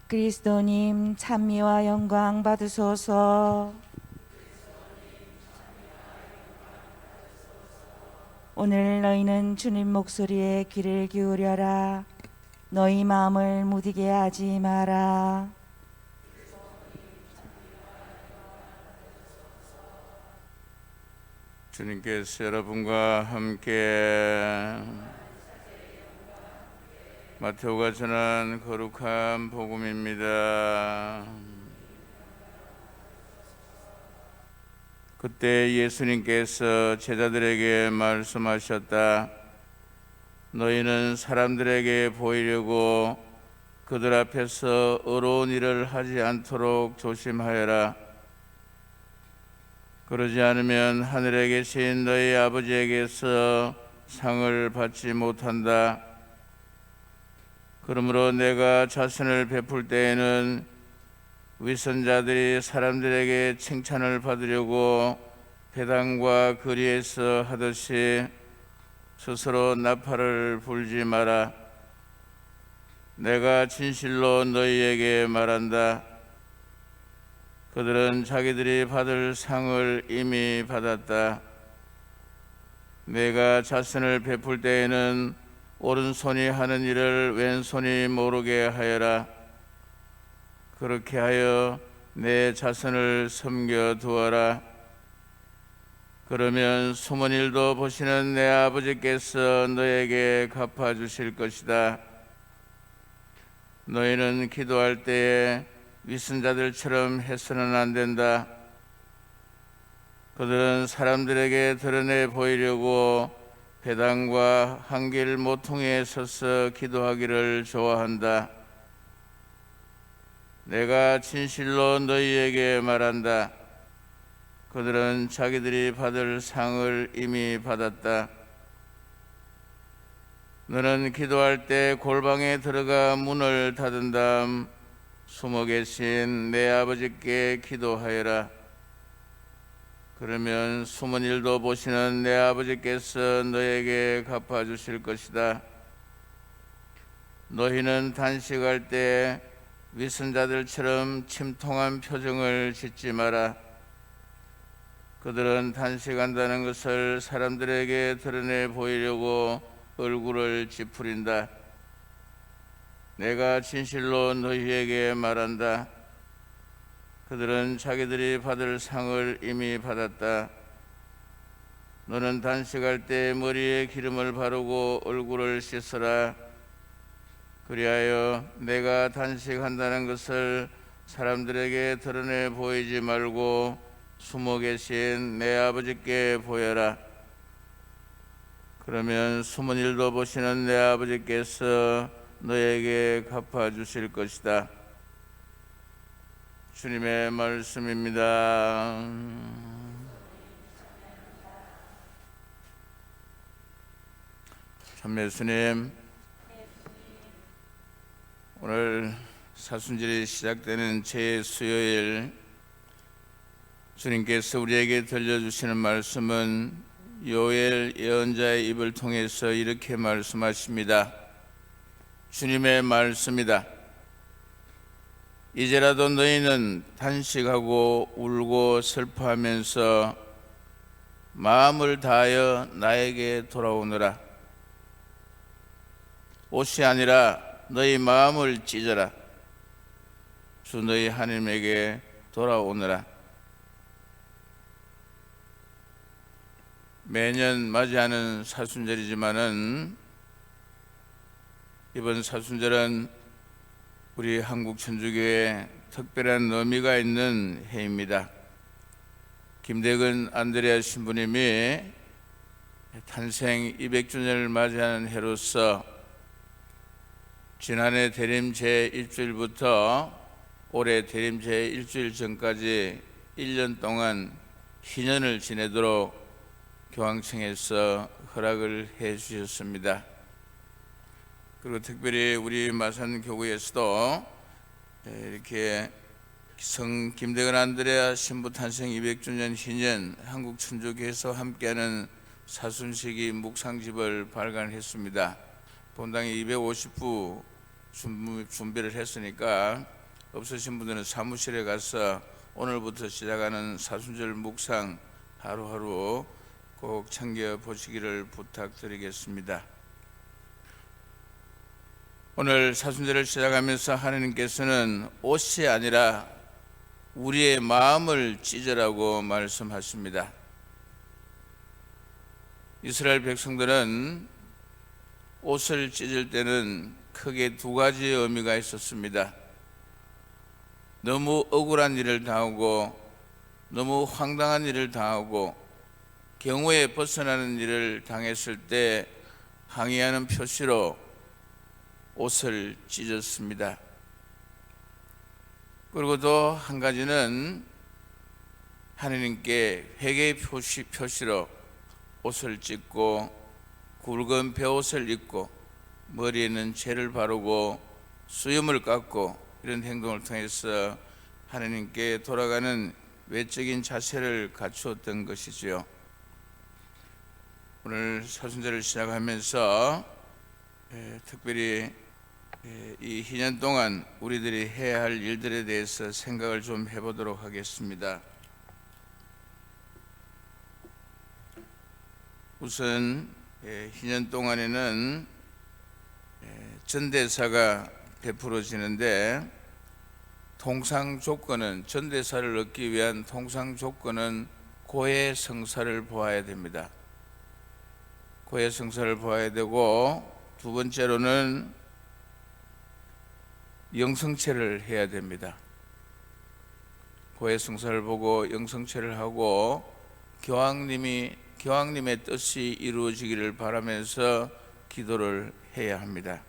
그리스도님 찬미와 영광 받으소서. 오늘 너희는 주님 목소리에 귀를 기울여라. 너희 마음을 무디게 하지 마라. 주님께서 여러분과 함께 마테오가 전한 거룩한 복음입니다. 그때 예수님께서 제자들에게 말씀하셨다. 너희는 사람들에게 보이려고 그들 앞에서 어려운 일을 하지 않도록 조심하여라. 그러지 않으면 하늘에 계신 너희 아버지에게서 상을 받지 못한다. 그러므로 내가 자선을 베풀 때에는 위선자들이 사람들에게 칭찬을 받으려고 배당과 거리에서 하듯이 스스로 나팔을 불지 마라. 내가 진실로 너희에게 말한다. 그들은 자기들이 받을 상을 이미 받았다. 내가 자선을 베풀 때에는 오른손이 하는 일을 왼손이 모르게 하여라. 그렇게 하여 내 자선을 섬겨두어라. 그러면 숨은 일도 보시는 내 아버지께서 너에게 갚아주실 것이다. 너희는 기도할 때에 위선자들처럼 해서는 안 된다. 그들은 사람들에게 드러내 보이려고 배당과 한길 모퉁이에 서서 기도하기를 좋아한다. 내가 진실로 너희에게 말한다. 그들은 자기들이 받을 상을 이미 받았다. 너는 기도할 때 골방에 들어가 문을 닫은 다음 숨어 계신 내 아버지께 기도하여라. 그러면 숨은 일도 보시는 내 아버지께서 너에게 갚아주실 것이다. 너희는 단식할 때 위선자들처럼 침통한 표정을 짓지 마라. 그들은 단식한다는 것을 사람들에게 드러내 보이려고 얼굴을 찌푸린다. 내가 진실로 너희에게 말한다. 그들은 자기들이 받을 상을 이미 받았다. 너는 단식할 때 머리에 기름을 바르고 얼굴을 씻어라. 그리하여 내가 단식한다는 것을 사람들에게 드러내 보이지 말고 숨어 계신 내 아버지께 보여라. 그러면 숨은 일도 보시는 내 아버지께서 너에게 갚아주실 것이다. 주님의 말씀입니다. 참매 예수님, 오늘 사순절이 시작되는 제 수요일 주님께서 우리에게 들려주시는 말씀은 요엘 예언자의 입을 통해서 이렇게 말씀하십니다. 주님의 말씀이다. 이제라도 너희는 단식하고 울고 슬퍼하면서 마음을 다하여 나에게 돌아오너라. 옷이 아니라 너희 마음을 찢어라. 주 너희 하나님에게 돌아오너라. 매년 맞이하는 사순절이지만은 이번 사순절은 우리 한국 천주교에 특별한 의미가 있는 해입니다. 김대근 안드레아 신부님이 탄생 200주년을 맞이하는 해로서 지난해 대림 제1주일부터 올해 대림 제1주일 전까지 1년 동안 희년을 지내도록 교황청에서 허락을 해 주셨습니다. 그리고 특별히 우리 마산교구에서도 이렇게 성 김대근 안드레아 신부 탄생 200주년 희년 한국 천주교에서 함께하는 사순시기 묵상집을 발간했습니다. 본당에 250부 준비를 했으니까 없으신 분들은 사무실에 가서 오늘부터 시작하는 사순절 묵상 하루하루 꼭 챙겨 보시기를 부탁드리겠습니다. 오늘 사순절을 시작하면서 하나님께서는 옷이 아니라 우리의 마음을 찢으라고 말씀하십니다. 이스라엘 백성들은 옷을 찢을 때는 크게 두 가지 의미가 있었습니다. 너무 억울한 일을 당하고 너무 황당한 일을 당하고 경우에 벗어나는 일을 당했을 때 항의하는 표시로 옷을 찢었습니다. 그리고 또 한 가지는 하나님께 회개의 표시로 옷을 찢고 굵은 베옷을 입고 머리에는 재를 바르고 수염을 깎고 이런 행동을 통해서 하나님께 돌아가는 외적인 자세를 갖추었던 것이지요. 오늘 사순절을 시작하면서 특별히 이 2년 동안 우리들이 해야 할 일들에 대해서 생각을 좀 해보도록 하겠습니다. 우선 2년 동안에는 전대사가 베풀어지는데 통상 조건은 전대사를 얻기 위한 통상 조건은 고해 성사를 보아야 됩니다. 고해 성사를 보아야 되고 두 번째로는 영성체를 해야 됩니다. 고해 성사를 보고 영성체를 하고 교황님의 뜻이 이루어지기를 바라면서 기도를 해야 합니다.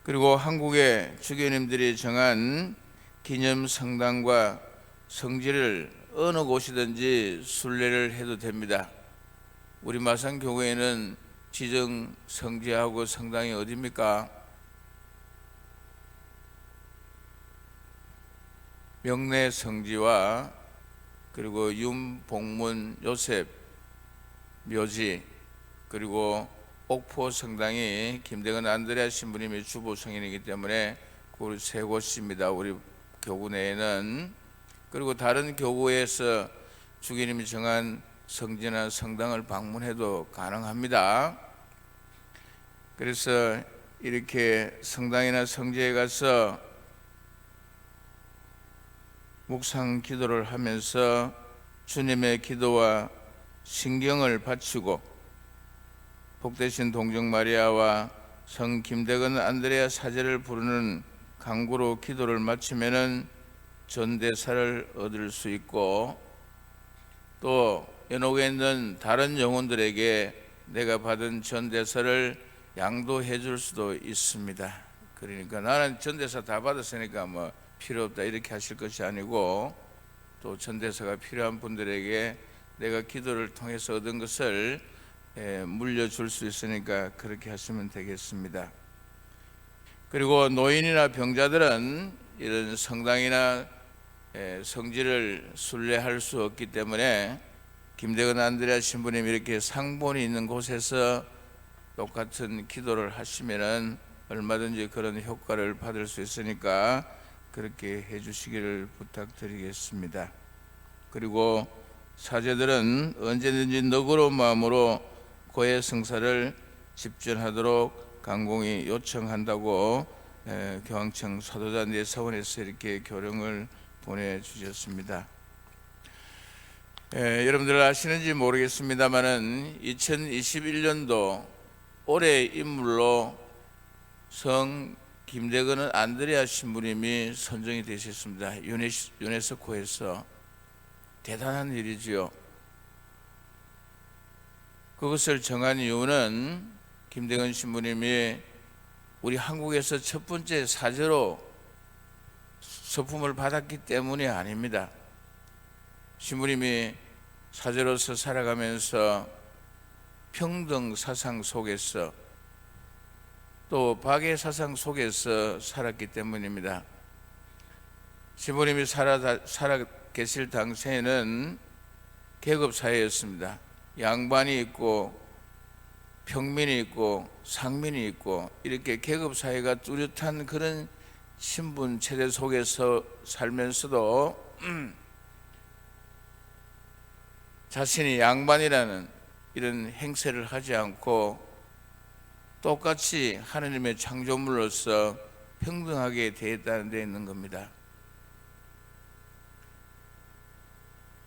그리고 한국의 주교님들이 정한 기념 성당과 성지를 어느 곳이든지 순례를 해도 됩니다. 우리 마산교회에는 지정 성지하고 성당이 어디입니까? 명례 성지와 그리고 윤복문 요셉 묘지 그리고 옥포 성당이 김대건 안드레아 신부님의 주보 성인이기 때문에 그 세 곳입니다. 우리 교구 내에는. 그리고 다른 교구에서 주교님이 정한 성지나 성당을 방문해도 가능합니다. 그래서 이렇게 성당이나 성지에 가서 묵상 기도를 하면서 주님의 기도와 신경을 바치고 복되신 동정 마리아와 성 김대건 안드레아 사제를 부르는 강구로 기도를 마치면은 전대사를 얻을 수 있고 또 연옥에 있는 다른 영혼들에게 내가 받은 전대사를 양도해 줄 수도 있습니다. 그러니까 나는 전대사 다 받았으니까 뭐 필요 없다 이렇게 하실 것이 아니고 또 전대사가 필요한 분들에게 내가 기도를 통해서 얻은 것을 물려줄 수 있으니까 그렇게 하시면 되겠습니다. 그리고 노인이나 병자들은 이런 성당이나 성지를 순례할 수 없기 때문에 김대건 안드레아 신부님 이렇게 상본이 있는 곳에서 똑같은 기도를 하시면은 얼마든지 그런 효과를 받을 수 있으니까 그렇게 해주시기를 부탁드리겠습니다. 그리고 사제들은 언제든지 너그러운 마음으로 고해 성사를 집전하도록 간곡히 요청한다고 교황청 사도자 내사원에서 이렇게 교령을 보내주셨습니다. 여러분들 아시는지 모르겠습니다만은 2021년도 올해의 인물로 성 김대건 안드레아 신부님이 선정이 되셨습니다. 유네스코에서. 대단한 일이지요. 그것을 정한 이유는 김대건 신부님이 우리 한국에서 첫 번째 사제로 서품을 받았기 때문이 아닙니다. 신부님이 사제로서 살아가면서 평등 사상 속에서 또 박애 사상 속에서 살았기 때문입니다. 신부님이 살아 계실 당시에는 계급사회였습니다. 양반이 있고 평민이 있고 상민이 있고 이렇게 계급사회가 뚜렷한 그런 신분 체제 속에서 살면서도 자신이 양반이라는 이런 행세를 하지 않고 똑같이 하느님의 창조물로서 평등하게 되었다는 데 있는 겁니다.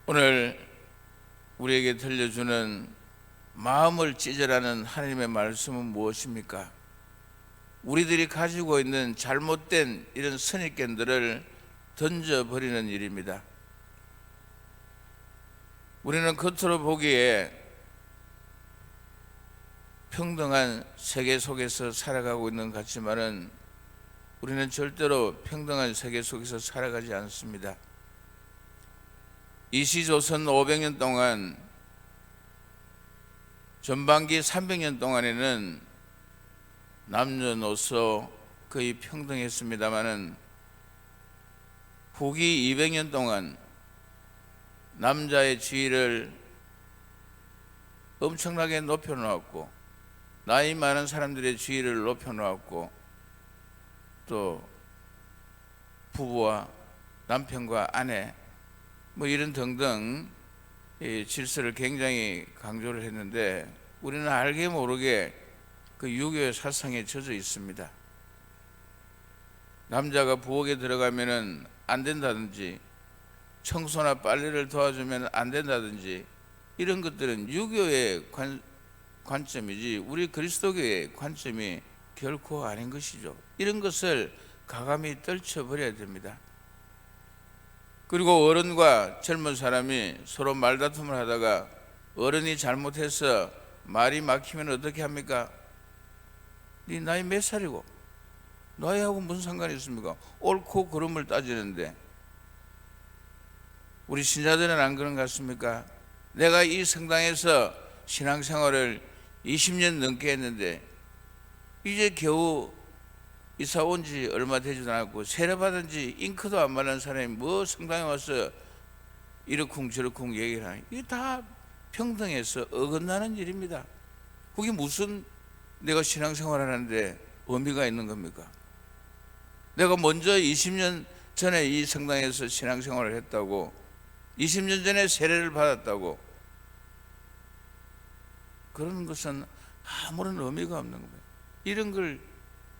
오늘 우리에게 들려주는 마음을 찢으라는 하나님의 말씀은 무엇입니까? 우리들이 가지고 있는 잘못된 이런 선입견들을 던져버리는 일입니다. 우리는 겉으로 보기에 평등한 세계 속에서 살아가고 있는 것 같지만은 우리는 절대로 평등한 세계 속에서 살아가지 않습니다. 이시조선 500년 동안, 전반기 300년 동안에는 남녀노소 거의 평등했습니다마는 후기 200년 동안 남자의 지위를 엄청나게 높여놓았고 나이 많은 사람들의 지위를 높여놓았고 또 부부와 남편과 아내 뭐 이런 등등 질서를 굉장히 강조를 했는데 우리는 알게 모르게 그 유교의 사상에 젖어 있습니다. 남자가 부엌에 들어가면은 안 된다든지 청소나 빨래를 도와주면 안 된다든지 이런 것들은 유교의 관점이지 우리 그리스도교의 관점이 결코 아닌 것이죠. 이런 것을 가감히 떨쳐버려야 됩니다. 그리고 어른과 젊은 사람이 서로 말다툼을 하다가 어른이 잘못해서 말이 막히면 어떻게 합니까? 네 나이 몇 살이고 나이하고 무슨 상관이 있습니까? 옳고 그름을 따지는데 우리 신자들은 안 그런 것 같습니까? 내가 이 성당에서 신앙생활을 20년 넘게 했는데 이제 겨우 이사 온 지 얼마 되지도 않았고 세례받은 지 잉크도 안 마른 사람이 뭐 성당에 와서 이러쿵 저러쿵 얘기를 하니 이게 다 평등해서 어긋나는 일입니다. 그게 무슨 내가 신앙생활 하는데 의미가 있는 겁니까? 내가 먼저 20년 전에 이 성당에서 신앙생활을 했다고 20년 전에 세례를 받았다고 그런 것은 아무런 의미가 없는 겁니다.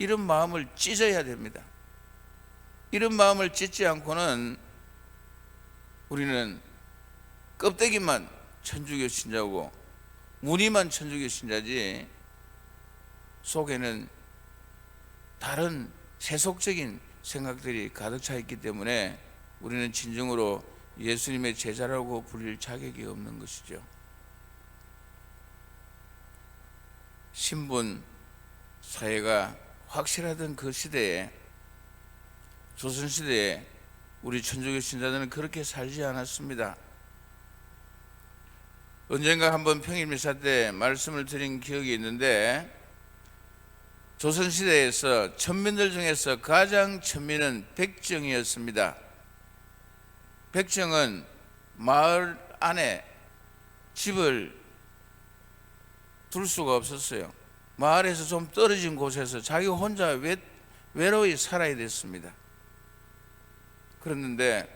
이런 마음을 찢어야 됩니다. 이런 마음을 찢지 않고는 우리는 껍데기만 천주교 신자고 무늬만 천주교 신자지 속에는 다른 세속적인 생각들이 가득 차 있기 때문에 우리는 진정으로 예수님의 제자라고 불릴 자격이 없는 것이죠. 신분 사회가 확실하던 그 시대에, 조선시대에 우리 천주교 신자들은 그렇게 살지 않았습니다. 언젠가 한번 평일미사 때 말씀을 드린 기억이 있는데 조선시대에서 천민들 중에서 가장 천민은 백정이었습니다. 백정은 마을 안에 집을 둘 수가 없었어요. 마을에서 좀 떨어진 곳에서 자기 혼자 외로이 살아야 됐습니다. 그랬는데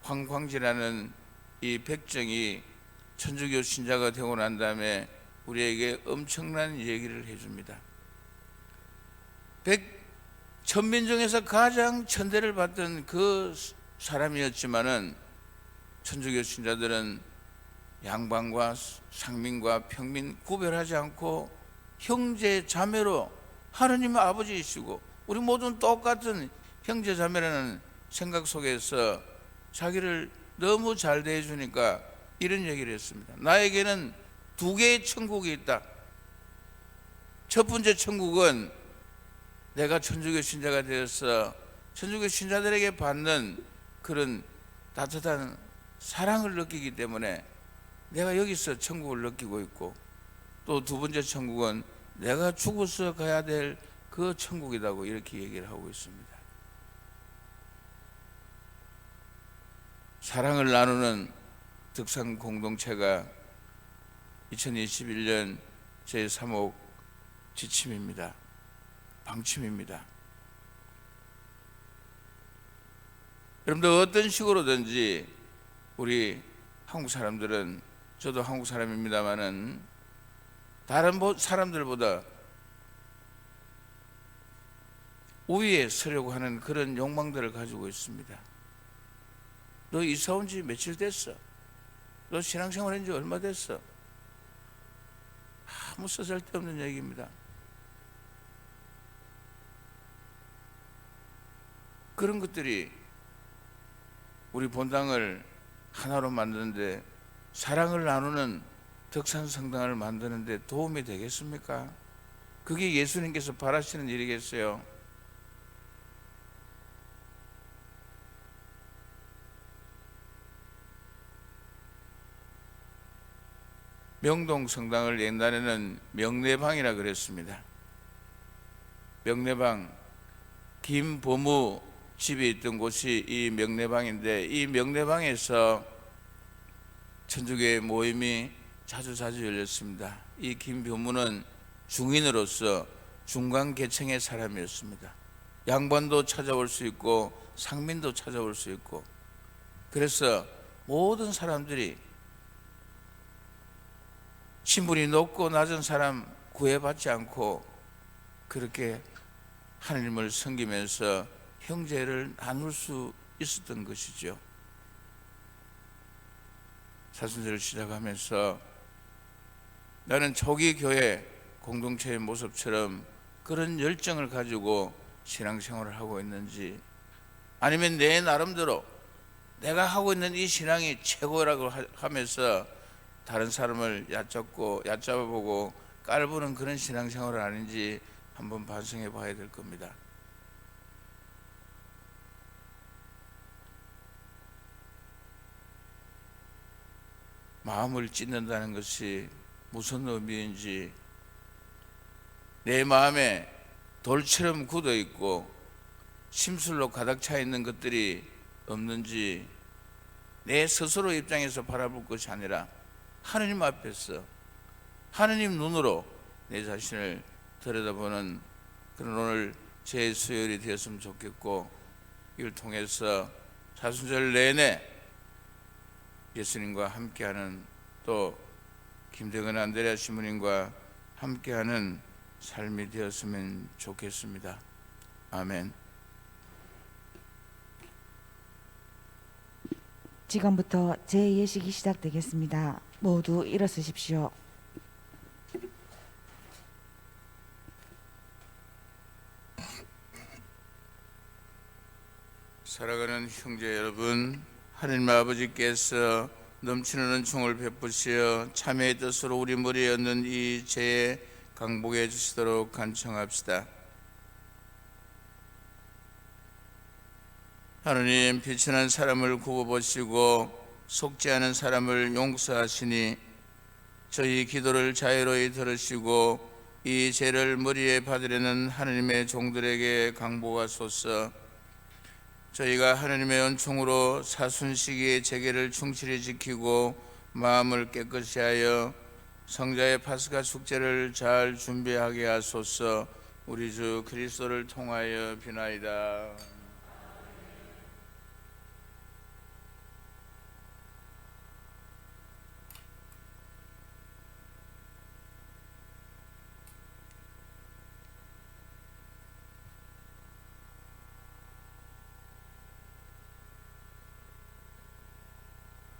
황광지라는 이 백정이 천주교 신자가 되고 난 다음에 우리에게 엄청난 얘기를 해줍니다. 천민 중에서 가장 천대를 받던 그 사람이었지만은 천주교 신자들은 양반과 상민과 평민 구별하지 않고 형제 자매로 하느님의 아버지이시고 우리 모두는 똑같은 형제 자매라는 생각 속에서 자기를 너무 잘 대해주니까 이런 얘기를 했습니다. 나에게는 두 개의 천국이 있다. 첫 번째 천국은 내가 천주교 신자가 되어서 천주교 신자들에게 받는 그런 따뜻한 사랑을 느끼기 때문에 내가 여기서 천국을 느끼고 있고, 또 두 번째 천국은 내가 죽어서 가야 될 그 천국이라고 이렇게 얘기를 하고 있습니다. 사랑을 나누는 덕산 공동체가 2021년 제3호 지침입니다. 방침입니다. 여러분들 어떤 식으로든지 우리 한국 사람들은, 저도 한국 사람입니다마는 다른 사람들보다 우위에 서려고 하는 그런 욕망들을 가지고 있습니다. 너 이사 온 지 며칠 됐어? 너 신앙생활 한 지 얼마 됐어? 아무 쓰잘데없는 얘기입니다. 그런 것들이 우리 본당을 하나로 만드는데, 사랑을 나누는 덕산성당을 만드는데 도움이 되겠습니까? 그게 예수님께서 바라시는 일이겠어요? 명동 성당을 옛날에는 명례방이라 그랬습니다. 명례방, 김보무 집이 있던 곳이 이 명례방인데, 이 명례방에서 천주교의 모임이 자주 열렸습니다. 이 김보무는 중인으로서 중간 계층의 사람이었습니다. 양반도 찾아올 수 있고 상민도 찾아올 수 있고, 그래서 모든 사람들이 신분이 높고 낮은 사람 구애받지 않고 그렇게 하나님을 섬기면서 형제를 나눌 수 있었던 것이죠. 사순절을 시작하면서 나는 초기 교회 공동체의 모습처럼 그런 열정을 가지고 신앙생활을 하고 있는지, 아니면 내 나름대로 내가 하고 있는 이 신앙이 최고라고 하면서 다른 사람을 얕잡아보고 깔보는 그런 신앙생활은 아닌지 한번 반성해 봐야 될 겁니다. 마음을 찢는다는 것이 무슨 의미인지, 내 마음에 돌처럼 굳어 있고 심술로 가득 차 있는 것들이 없는지, 내 스스로 입장에서 바라볼 것이 아니라 하느님 앞에서 하느님 눈으로 내 자신을 들여다보는 그런 오늘 제 수요일이 되었으면 좋겠고, 이걸 통해서 사순절 내내 예수님과 함께하는, 또 김대근 안드레아 시모님과 함께하는 삶이 되었으면 좋겠습니다. 아멘. 지금부터 제 예식이 시작되겠습니다. 모두 일어서십시오. 사랑하는 형제 여러분, 하나님 아버지께서 넘치는 은총을 베푸시어 참회의 뜻으로 우리 머리에 얹는 이 죄에 강복해 주시도록 간청합시다. 하느님, 비천한 사람을 굽어보시고 속지 않은 사람을 용서하시니 저희 기도를 자유로이 들으시고 이 죄를 머리에 받으려는 하느님의 종들에게 강복하소서. 저희가 하느님의 은총으로 사순시기의 제계를 충실히 지키고 마음을 깨끗이 하여 성자의 파스가 축제를 잘 준비하게 하소서. 우리 주 그리스도를 통하여 비나이다.